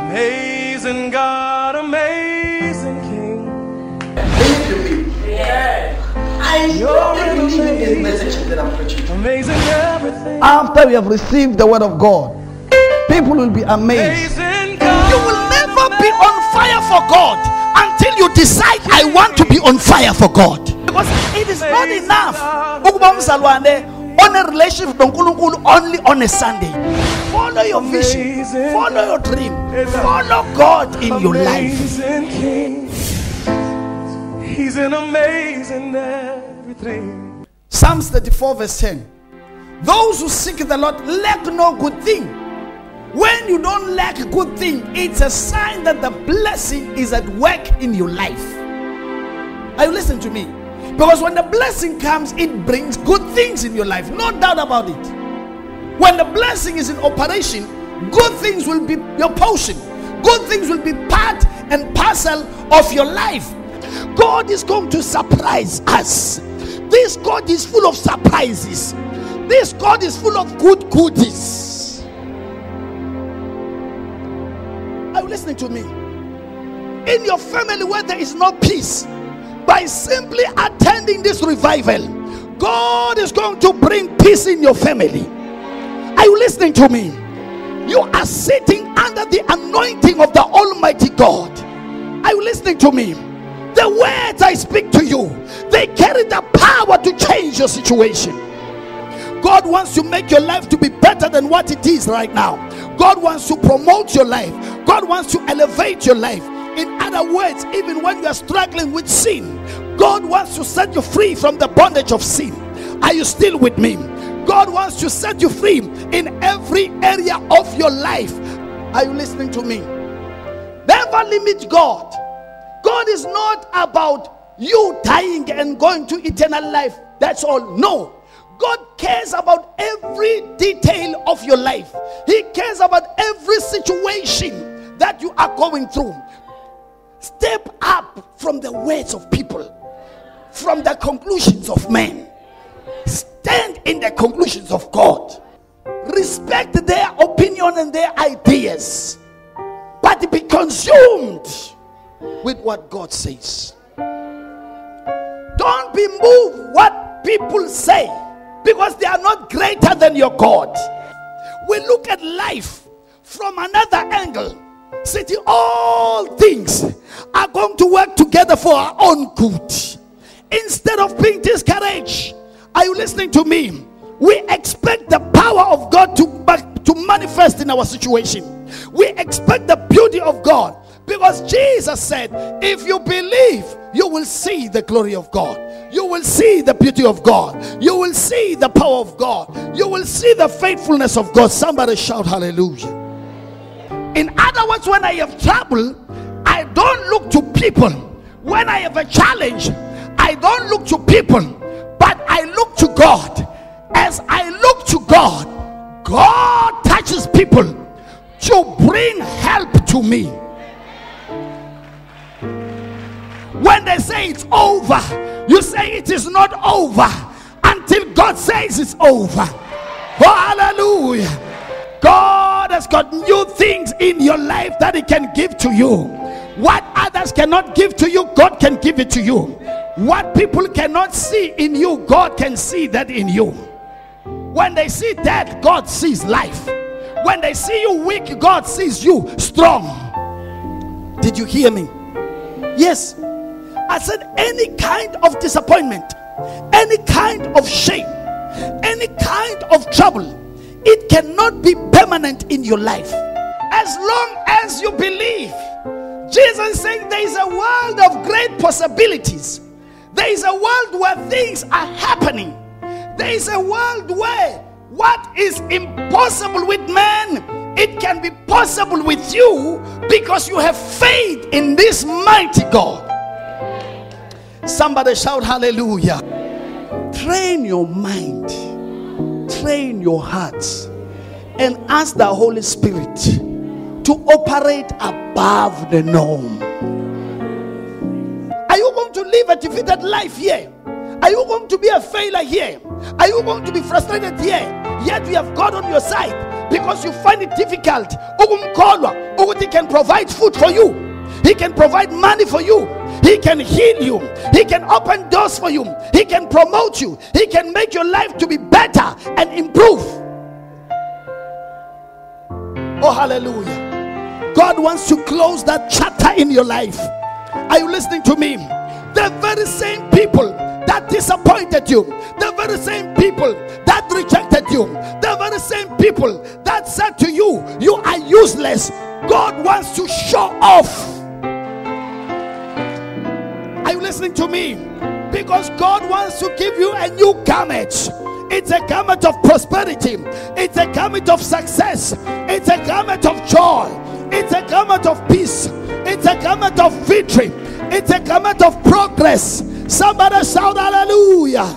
Amazing God, amazing King. I don't believe in this message that I'm preaching. Amazing everything. After we have received the word of God, people will be amazed. Amazing God. You will never be on fire for God until you decide, I want to be on fire for God. Because it is not enough on a relationship with God only on a Sunday. Follow your vision, follow your dream, follow God in your life. Amazing King. He's an amazing everything. Psalms 34 verse 10. Those who seek the Lord lack no good thing. When you don't lack a good thing, it's a sign that the blessing is at work in your life. Are you listening to me? Because when the blessing comes, it brings good things in your life. No doubt about it. When the blessing is in operation, good things will be your portion. Good things will be part and parcel of your life. God is going to surprise us. This God is full of surprises. This God is full of good goodies. Are you listening to me? In your family where there is no peace, by simply attending this revival, God is going to bring peace in your family. Are you listening to me? You are sitting under the anointing of the Almighty God. Are you listening to me? The words I speak to you, they carry the power to change your situation. God wants to make your life to be better than what it is right now. God wants to promote your life. God wants to elevate your life. In other words, even when you are struggling with sin, God wants to set you free from the bondage of sin. Are you still with me? God wants to set you free in every area of your life. Are you listening to me? Never limit God. God is not about you dying and going to eternal life. That's all. No. God cares about every detail of your life. He cares about every situation that you are going through. Step up from the words of people, from the conclusions of men. Stand in the conclusions of God. Respect their opinion and their ideas, but be consumed with what God says. Don't be moved what people say, because they are not greater than your God. We look at life from another angle. See, all things are going to work together for our own good. Instead of being discouraged, are you listening to me? We expect the power of God to manifest in our situation. We expect the beauty of God, because Jesus said, if you believe, you will see the glory of God. You will see the beauty of God. You will see the power of God. You will see the faithfulness of God. Somebody shout hallelujah. In other words, when I have trouble, I don't look to people. When I have a challenge, I don't look to people, but I look to God. As I look to God, God touches people to bring help to me. When they say it's over, you say it is not over until God says it's over. Oh, hallelujah. God has got new things in your life that He can give to you. What others cannot give to you, God can give it to you. What people cannot see in you, God can see that in you. When they see death, God sees life. When they see you weak, God sees you strong. Did you hear me? Yes. I said any kind of disappointment, any kind of shame, any kind of trouble, it cannot be permanent in your life. As long as you believe. Jesus is saying there is a world of great possibilities. There is a world where things are happening. There is a world where what is impossible with man, it can be possible with you, because you have faith in this mighty God. Somebody shout hallelujah. Train your mind, train your hearts, and ask the Holy Spirit to operate above the norm. Are you going to live a defeated life here? Are you going to be a failure here? Are you going to be frustrated here? Yet you have God on your side. because you find it difficult ukumkholwa ukuthi he can provide food for you, he can provide money for you, he can heal you, he can open doors for you, he can promote you, he can make your life to be better and improve. Oh, hallelujah. God wants to close that chapter in your life. Are you listening to me? The very same people that disappointed you, the very same people that rejected you, the very same people that said to you, you are useless, God wants to show off. Are you listening to me? Because God wants to give you a new garment. It's a garment of prosperity, it's a garment of success, it's a garment of joy, it's a garment of peace, it's a garment of victory, it's a garment of progress. Somebody shout hallelujah.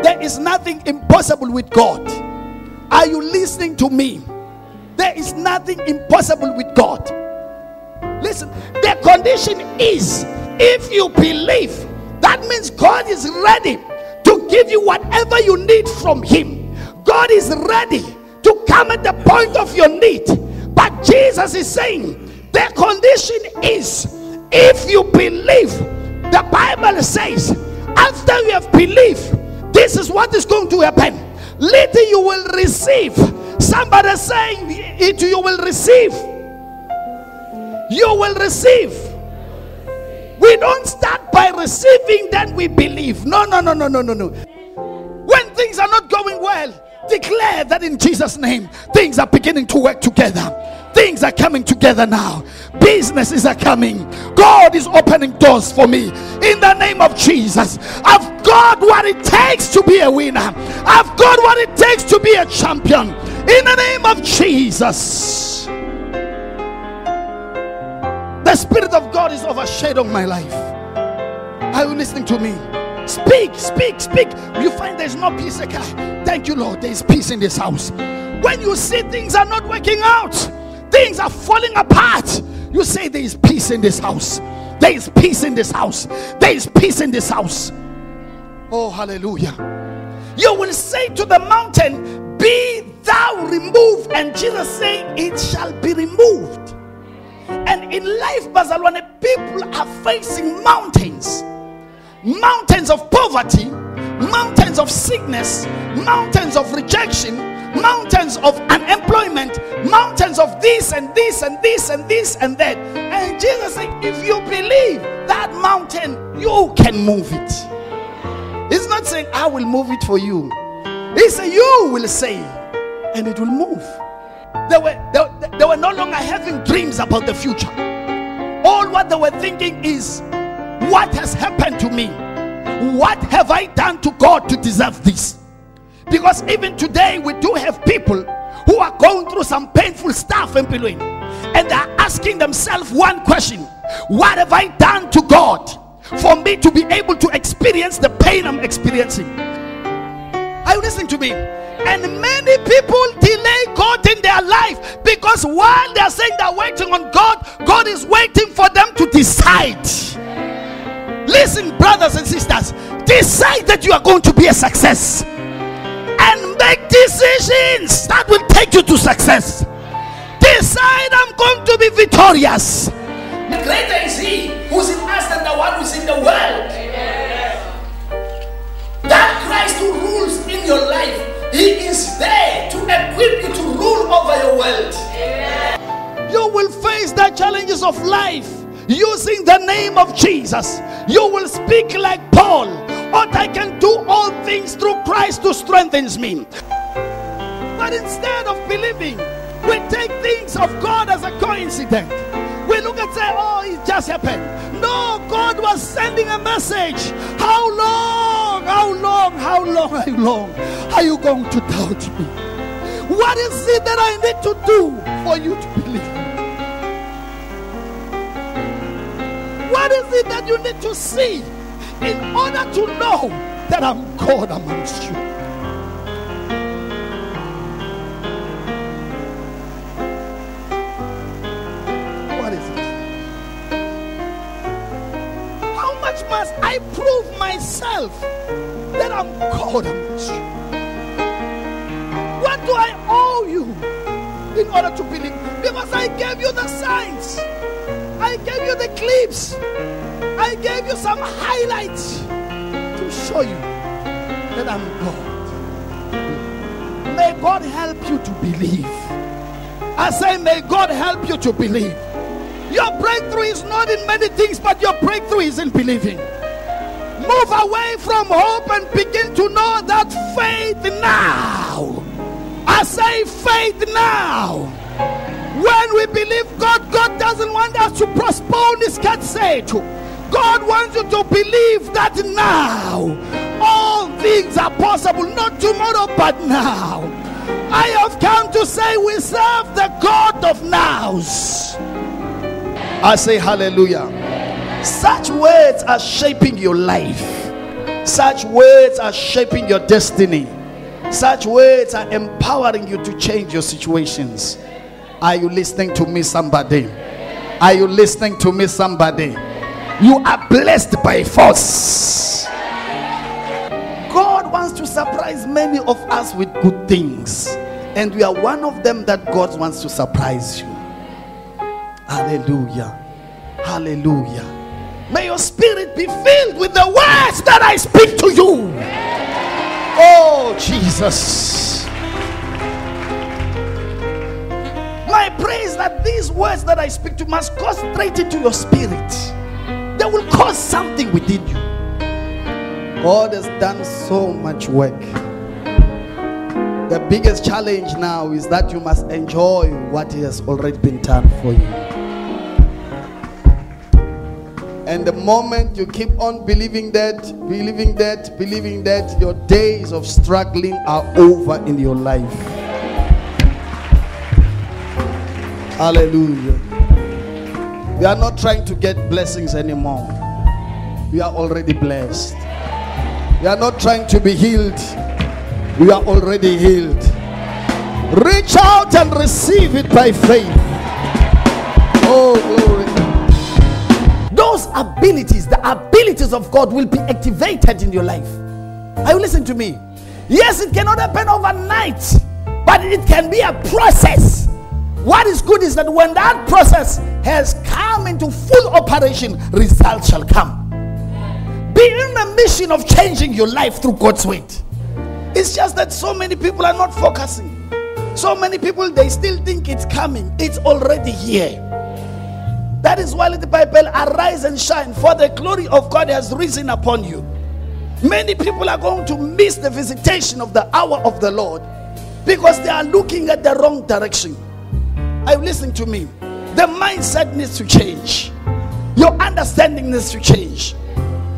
There is nothing impossible with God. Are you listening to me? There is nothing impossible with God. Listen, the condition is, if you believe, that means God is ready to give you whatever you need from Him. God is ready to come at the point of your need. But Jesus is saying, the condition is, if you believe. The Bible says, after you have believed, this is what is going to happen. Later you will receive. Somebody saying it, you will receive. You will receive. We don't start by receiving, then we believe. No. When things are not going well, declare that in Jesus' name, things are beginning to work together. Things are coming together now. Businesses are coming. God is opening doors for me. In the name of Jesus, I've got what it takes to be a winner. I've got what it takes to be a champion. In the name of Jesus. The Spirit of God is overshadowing my life. Are you listening to me? Speak. You find there's no peace. Thank you, Lord. There is peace in this house. When you see things are not working out, things are falling apart, you say there is peace in this house. There is peace in this house. There is peace in this house. Oh, hallelujah. You will say to the mountain, be thou removed, and Jesus saying, it shall be removed. And in life, Bazalwane, people are facing mountains of poverty, mountains of sickness, mountains of rejection, mountains of unemployment, mountains of this and this and this and this and that. And Jesus said, if you believe that mountain, you can move it. He's not saying I will move it for you. He said you will say, and it will move. They were no longer having dreams about the future. All what they were thinking is, what has happened to me? What have I done to God to deserve this? Because even today we do have people who are going through some painful stuff in between, and they are asking themselves one question: what have I done to God for me to be able to experience the pain I'm experiencing? Are you listening to me? And many people delay God in their life because while they are saying they are waiting on God, God is waiting for them to decide. Listen, brothers and sisters, decide that you are going to be a success and make decisions that will take you to success. Decide, I'm going to be victorious. Greater is He who's in us than the one who's in the world. That Christ who rules in your life, He is there to equip you to rule over your world. You will face the challenges of life using the name of Jesus. You will speak like Paul, but I can do all things through Christ who strengthens me. But instead of believing, we take things of God as a coincidence. We look and say, oh, it just happened. No, God was sending a message. How long are you going to doubt me? What is it that I need to do for you to believe? What is it that you need to see in order to know that I'm God amongst you? What is it? How much must I prove myself that I'm God amongst you? in order to believe. Because I gave you the signs, I gave you the clips, I gave you some highlights to show you that I'm God. May God help you to believe. I say, may God help you to believe. Your breakthrough is not in many things, but your breakthrough is in believing. Move away from hope and begin to know that faith now. I say faith now. When we believe God, God doesn't want us to postpone His said. God wants you to believe that now all things are possible, not tomorrow but now. I have come to say we serve the God of nows. I say hallelujah. Such words are shaping your life. Such words are shaping your destiny. Such words are empowering you to change your situations. Are you listening to me, somebody? Are you listening to me, somebody? You are blessed by force. God wants to surprise many of us with good things, and we are one of them that God wants to surprise you. Hallelujah. Hallelujah. May your spirit be filled with the words that I speak to you. Oh, Jesus. My prayer is that these words that I speak to must go straight into your spirit. They will cause something within you. God has done so much work. The biggest challenge now is that you must enjoy what He has already been done for you. And the moment you keep on believing that, your days of struggling are over in your life. Hallelujah. We are not trying to get blessings anymore. We are already blessed. We are not trying to be healed. We are already healed. Reach out and receive it by faith. Oh, glory. Those abilities, the abilities of God, will be activated in your life. Are you listening to me? Yes, it cannot happen overnight, but it can be a process. What is good is that when that process has come into full operation, results shall come. Be in the mission of changing your life through God's word. It's just that so many people are not focusing. So many people, they still think it's coming. It's already here. That is why the Bible, arise and shine, for the glory of God has risen upon you. Many people are going to miss the visitation of the hour of the Lord because they are looking at the wrong direction. Are you listening to me? The mindset needs to change. Your understanding needs to change.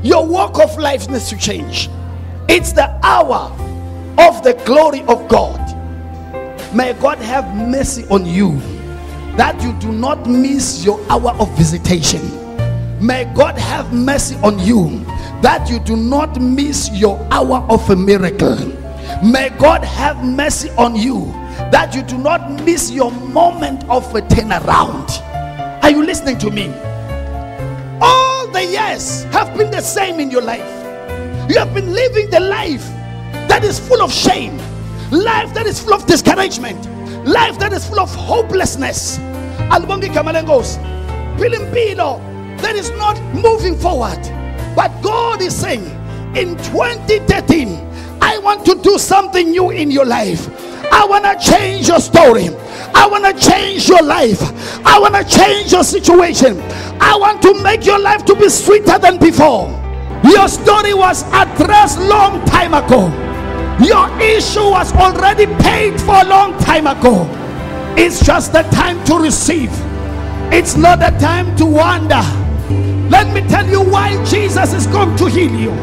Your walk of life needs to change. It's the hour of the glory of God. May God have mercy on you, that you do not miss your hour of visitation. May God have mercy on you, that you do not miss your hour of a miracle. May God have mercy on you, that you do not miss your moment of a turnaround. Are you listening to me? All the years have been the same in your life. You have been living the life that is full of shame, life that is full of discouragement, life that is full of hopelessness. Albongi Kamalengos, Pilimpino, that is not moving forward. But God is saying, in 2013, I want to do something new in your life. I want to change your story. I want to change your life. I want to change your situation. I want to make your life to be sweeter than before. Your story was addressed long time ago. Your issue was already paid for a long time ago. It's just the time to receive. It's not the time to wonder. Let me tell you why Jesus is going to heal you.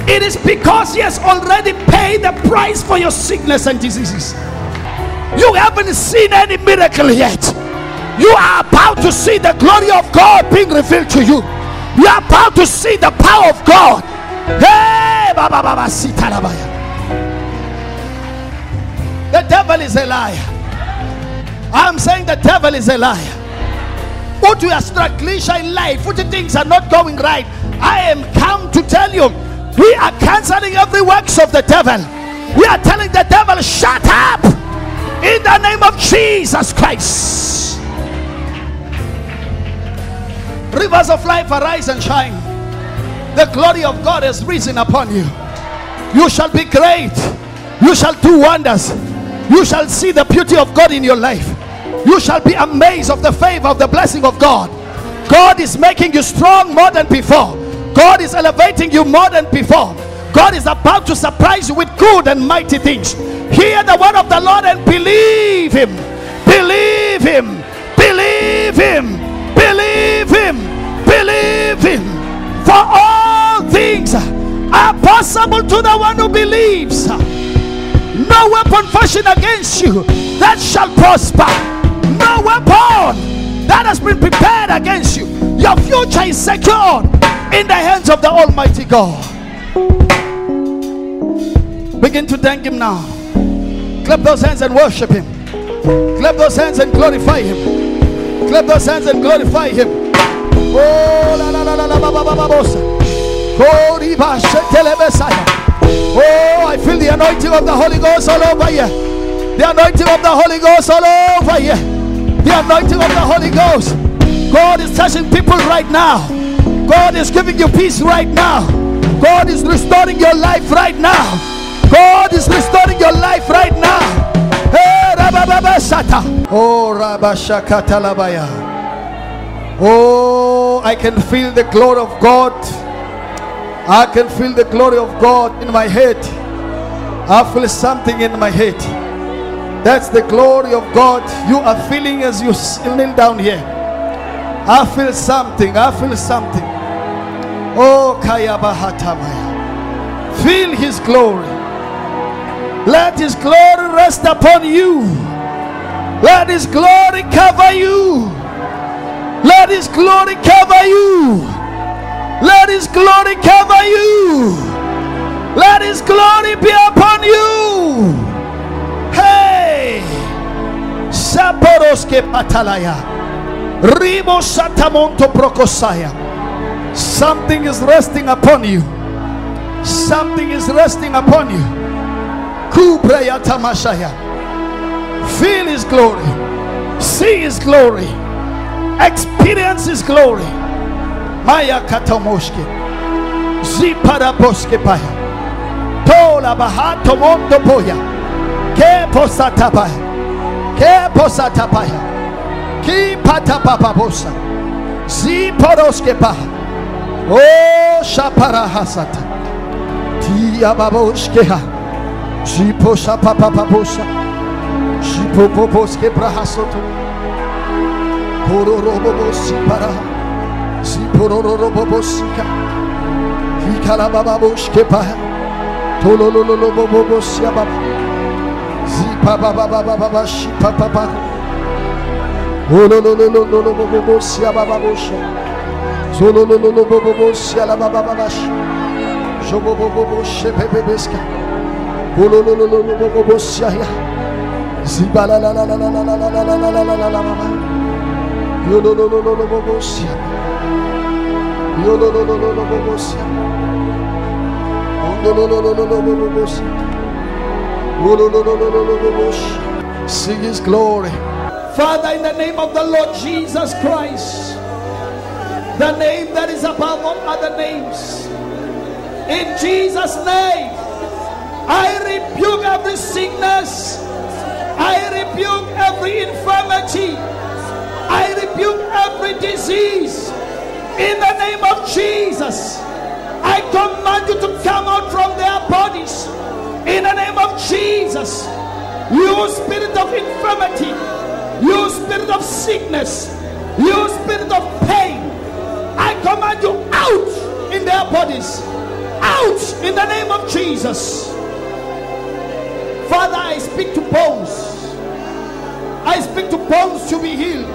It is because He has already paid the price for your sickness and diseases. You haven't seen any miracle yet. You are about to see the glory of God being revealed to you. You are about to see the power of God. Hey, the devil is a liar. I'm saying the devil is a liar. What you are struggling in life, what things are not going right, I am come to tell you, we are canceling every works of the devil. We are telling the devil, shut up in the name of of Jesus Christ. Rivers of life, arise and shine. The glory of God has risen upon you. You shall be great. You shall do wonders. You shall see the beauty of God in your life. You shall be amazed of the favor of the blessing of God. God is making you strong more than before. God is elevating you more than before. God is about to surprise you with good and mighty things. Hear the word of the Lord and believe him. Believe him. Believe him. Believe him. Believe him. For all things are possible to the one who believes. No weapon fashioned against you that shall prosper. No weapon that has been prepared against you. Your future is secured in the hands of the Almighty God. Begin to thank him now. Clap those hands and worship him. Clap those hands and glorify him. Clap those hands and glorify him. Oh, la la la la la ba ba ba ba bosa. Oh, I feel the anointing of the Holy Ghost all over here. The anointing of the Holy Ghost all over here. The anointing of the Holy Ghost. God is touching people right now. God is giving you peace right now. God is restoring your life right now. God is restoring your life right now. Hey, oh, Rabashakatalabaya. Oh, I can feel the glory of God. I can feel the glory of God in my head. I feel something in my head. That's the glory of God you are feeling as you kneel down here. I feel something. I feel something. Oh, Kayabahatamaya. Feel his glory. Let his glory rest upon you. Let his glory cover you. Let his glory cover you. Let his glory cover you. Let his glory be upon you. Hey, Saporoske Patalaya, Ribo Satamonto Prokosaya. Something is resting upon you. Something is resting upon you. Kubraya Tamashaya. Feel his glory. See his glory. Experience his glory. Maya Katamoshke Ziparaboske Paya Tola Bahato Mondo Poya Ke Posatapaya Ke Posatapaya Ki Patapapabosa Ziporoske Paha Oh Shapara Hasata Tia Baboshkeha Ziposha Papapabosa Zipopoboske Prahasoto Kororobosi Paraha Zipororobobosika Hikalababoshkepa Tolololobobosia Baba Zipababababa Shipapa Ololololobobosia Bababosha Zolololobobosia Labababash Joboboboshe Pepebeska Ololololobobosia Zibala la la la la la la la la la la la la Yololololobobosia Sing his glory. Father, in the name of the Lord Jesus Christ, the name that is above all other names, in Jesus' name, I rebuke every sickness, I rebuke every infirmity, I rebuke every disease. In the name of Jesus, I command you to come out from their bodies. In the name of Jesus, you spirit of infirmity, you spirit of sickness, you spirit of pain, I command you out in their bodies. Out in the name of Jesus. Father, I speak to bones. I speak to bones to be healed.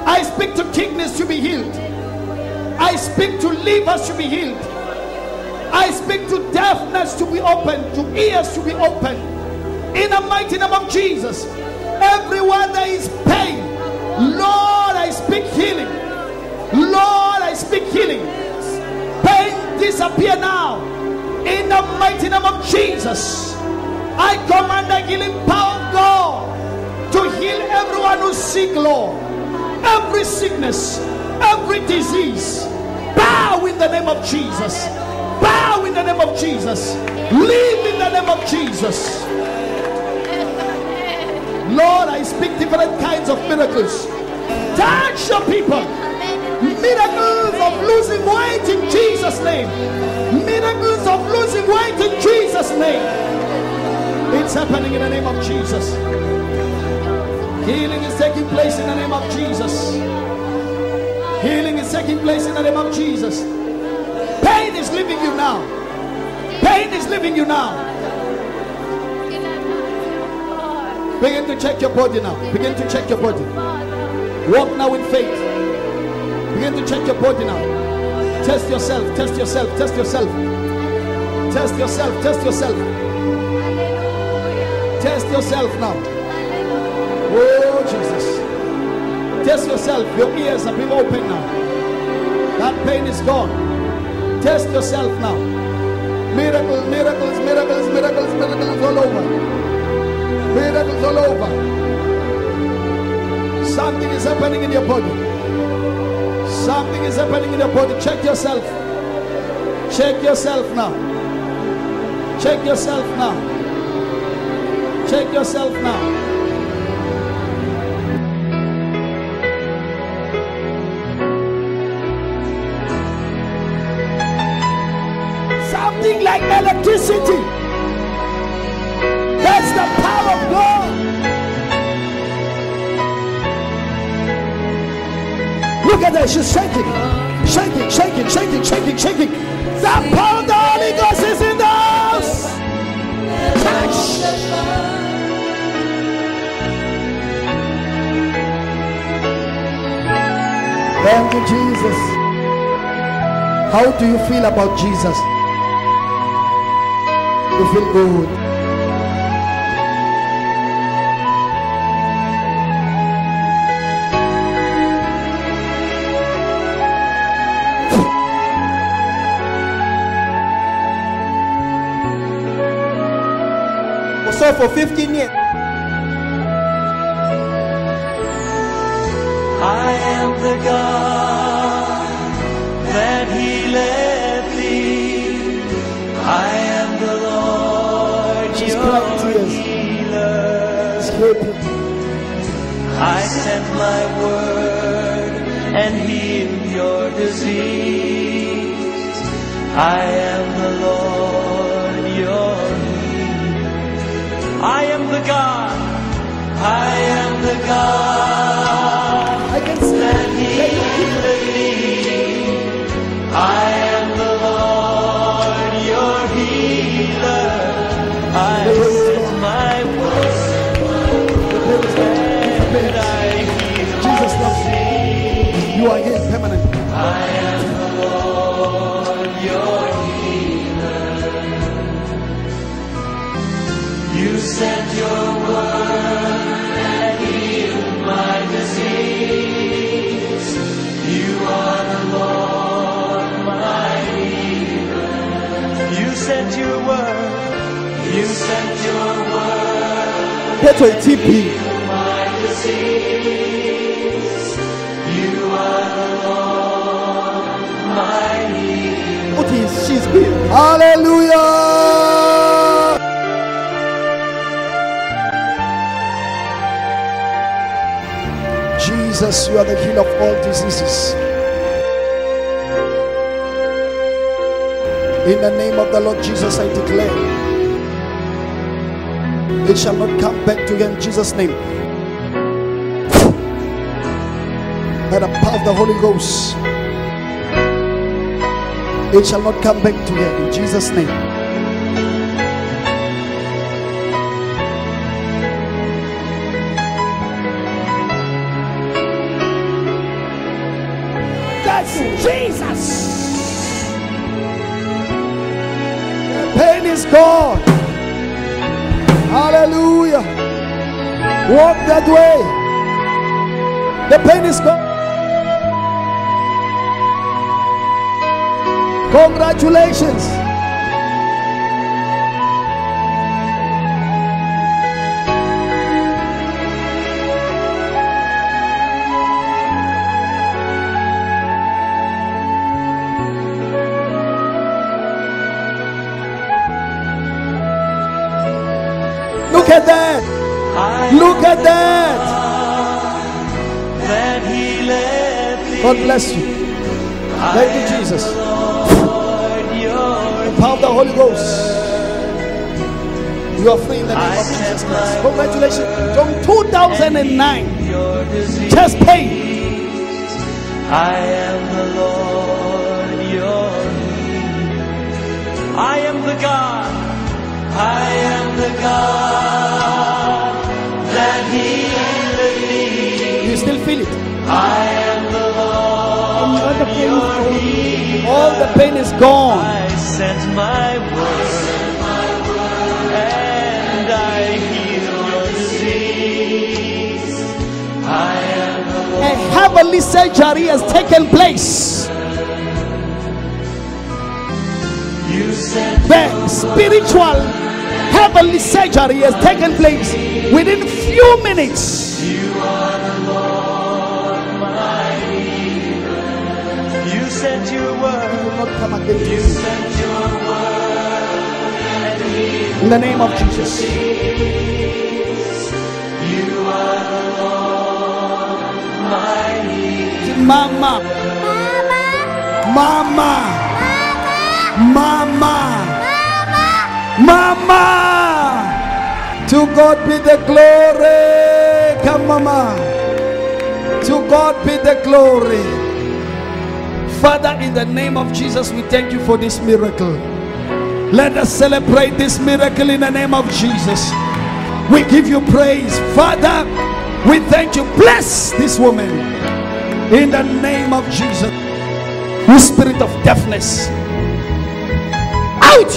I speak to kidneys to be healed. I speak to livers to be healed. I speak to deafness to be opened, to ears to be opened. In the mighty name of Jesus. Everywhere there is pain, Lord, I speak healing. Lord, I speak healing. Pain disappear now. In the mighty name of Jesus. I command the healing power of God you sick, Lord, every sickness, every disease, bow in the name of Jesus. Bow in the name of Jesus. Live in the name of Jesus. Lord, I speak different kinds of miracles. Touch your people. Miracles of losing weight in Jesus' name. Miracles of losing weight in Jesus' name. It's happening in the name of Jesus. Healing is taking place in the name of Jesus. Healing is taking place in the name of Jesus. Pain is leaving you now. Pain is leaving you now. Begin to check your body now. Begin to check your body. Walk now in faith. Begin to check your body now. Test yourself. Test yourself. Test yourself. Test yourself. Test yourself. Test yourself now. Oh Jesus. Test yourself. Your ears are being opened now. That pain is gone. Test yourself now. Miracles, miracles, miracles, miracles, miracles all over. Miracles all over. Something is happening in your body. Something is happening in your body. Check yourself. Check yourself now. Check yourself now. Check yourself now. Something like electricity. That's the power of God. Look at her, she's shaking. Shaking, shaking, shaking, shaking, shaking. The power of the Holy Ghost is in the house. Touch. Thank you, Jesus. How do you feel about Jesus? You feel good. So for 15 years. I am the God that healeth thee. I am the Lord your healer. I sent my word and healed your disease. I am the Lord your healer. I am the God. I am the God that healeth thee. I am the Lord your healer. I sent my word and I healed Jesus loves you. You are here permanently. I am the Lord your healer. You sent your word and healed my disease. You are the Lord my healer. You sent your word. You sent your word. Petro TP. My disease. You are the Lord my healer. What is she's been? Hallelujah. Jesus, you are the healer of all diseases. In the name of the Lord Jesus, I declare it shall not come back to you in Jesus' name. By the power of the Holy Ghost, it shall not come back to you in Jesus' name. Jesus. The pain is gone. Hallelujah. Walk that way. The pain is gone. Congratulations. Look at that. Look at that. That he left me. God bless you. Thank you, Jesus. The power of the Holy Ghost. You are free in the name of Jesus Christ. Congratulations. From 2009. Just pay. I am the Lord your healer. I am the God. I am the God that healeth thee. You still feel it? I am the Lord your healer. All the pain is gone. I sent my word and I healed your disease. I am the Lord. A heavenly surgery has taken place. You sent The spiritual heavenly surgery has taken place within few minutes. you are the Lord my healer. You sent your word. Not come again to You you. sent your word and healed In the name of Jesus. You are the Lord my healer. Mama. Mama. Mama. Mama. To God be the glory. Come, Mama. To God be the glory. Father, in the name of Jesus, we thank you for this miracle. Let us celebrate this miracle in the name of Jesus. We give you praise. Father, we thank you. Bless this woman in the name of Jesus. You spirit of deafness, out!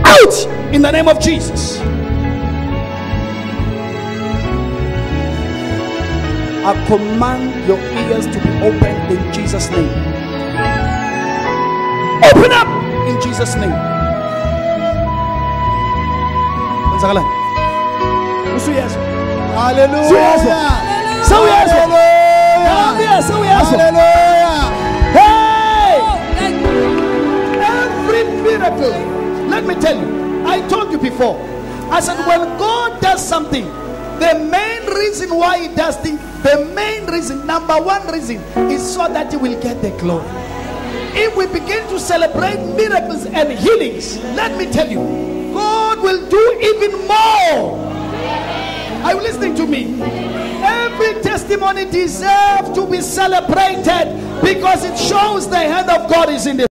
Out! In the name of Jesus. I command your ears to be opened in Jesus' name. Open up in Jesus' name. Hallelujah. Hey! Every miracle. Let me tell you. I told you before. I said when God does something, the main reason why he does things, the main reason, number one reason, is so that he will get the glory. If we begin to celebrate miracles and healings, let me tell you, God will do even more. Are you listening to me? Every testimony deserves to be celebrated because it shows the hand of God is in the